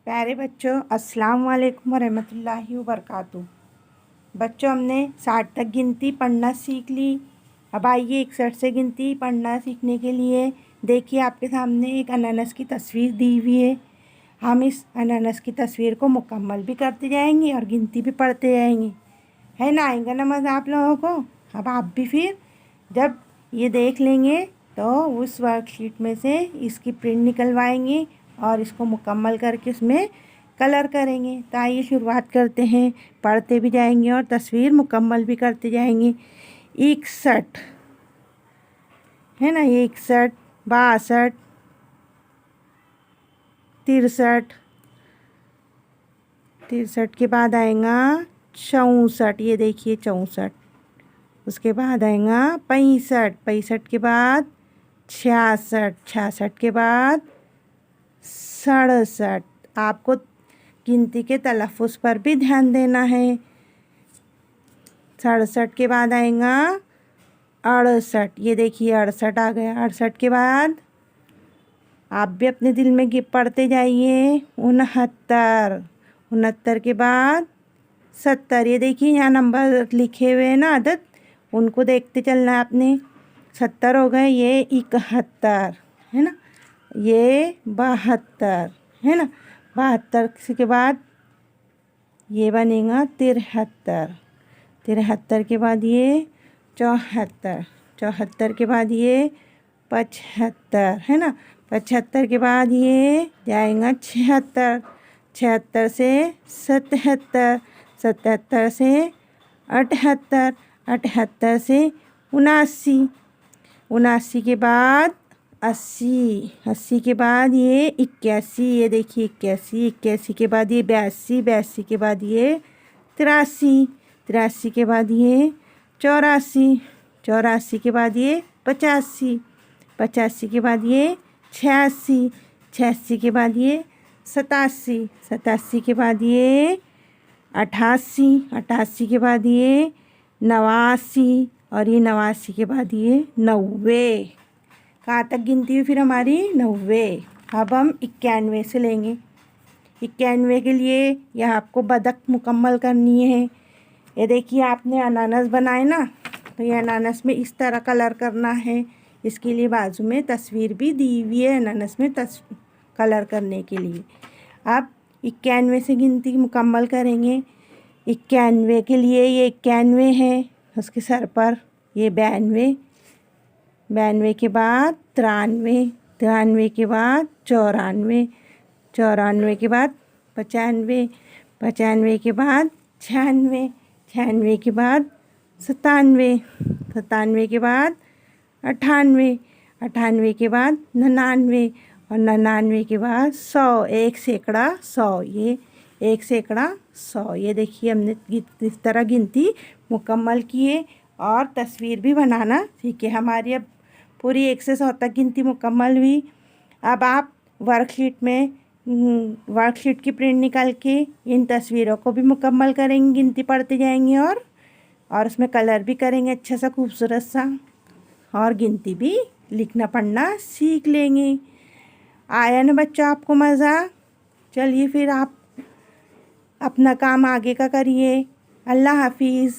प्यारे बच्चों, अस्सलाम वालेकुम वरहमतुल्लाहि वबरकातुहू। बच्चों, हमने 60 तक गिनती पढ़ना सीख ली। अब आइए 61 से गिनती पढ़ना सीखने के लिए। देखिए, आपके सामने एक अनानस की तस्वीर दी हुई है। हम इस अनानस की तस्वीर को मुकम्मल भी करते जाएंगे और गिनती भी पढ़ते जाएंगे। है ना? आएगा ना मज़ा आप लोगों को? अब आप भी फिर जब ये देख लेंगे तो उस वर्कशीट में से इसकी प्रिंट निकलवाएंगे और इसको मुकम्मल करके उसमें कलर करेंगे। तो आइए शुरुआत करते हैं। पढ़ते भी जाएंगे और तस्वीर मुकम्मल भी करते जाएंगे। 61 है ना? 61, 62, 63, 63 के बाद आएगा 64। ये देखिए 64। उसके बाद आएगा 65, 65 के बाद 66, 66 के बाद 67। आपको गिनती के तलफ़ुज़ पर भी ध्यान देना है। 67 के बाद आएगा 68। ये देखिए 68 आ गया। 68 के बाद आप भी अपने दिल में पढ़ते जाइए। 69, 69 के बाद 70। ये देखिए यहाँ नंबर लिखे हुए हैं ना, अदद, उनको देखते चलना है आपने। 70 हो गए। ये 71 है ना? ये 72 है ना? 72 के बाद ये बनेगा 73, 73 के बाद ये 74, 74 के बाद ये 75 है ना? 75 के बाद ये जाएगा 76, 76 से 77, 77 से 78, 78 से 79, 79 के बाद 80, 80 के बाद ये 81। ये देखिए 81, 81 के बाद ये 82, 82 के बाद ये 83, 83 के बाद ये 84, 84 के बाद ये 85, 85 के बाद ये 86, 86 के बाद ये 87, 87 के बाद ये 88, 88 के बाद ये 89 और ये 89 के बाद ये 90। कहाँ तक गिनती हुई फिर हमारी? 90। अब हम 91 से लेंगे। 91 के लिए यह आपको बदक मुकम्मल करनी है। ये देखिए आपने अनानस बनाए ना, तो ये अनानस में इस तरह कलर करना है। इसके लिए बाजू में तस्वीर भी दी हुई है अनानस में कलर करने के लिए। अब 91 से गिनती मुकम्मल करेंगे। 91 के लिए ये 91 है, उसके सर पर ये 92, 92 के बाद 93, 93 के बाद 94, 94 के बाद 95, 95 के बाद 96, 96 के बाद 97, 97 के बाद 98, 98 के बाद 99 और 99 के बाद 100। 1 सैकड़ा 100। ये 1 सैकड़ा 100। ये देखिए हमने इस तरह गिनती मुकम्मल की है और तस्वीर भी बनाना सीखे। हमारी अब पूरी 1 से 100 तक गिनती मुकम्मल हुई। अब आप वर्कशीट की प्रिंट निकाल के इन तस्वीरों को भी मुकम्मल करेंगे, गिनती पढ़ते जाएंगे और उसमें कलर भी करेंगे अच्छा सा खूबसूरत सा, और गिनती भी लिखना पढ़ना सीख लेंगे। आया ना बच्चों आपको मज़ा? चलिए फिर आप अपना काम आगे का करिए। अल्लाह हाफिज़।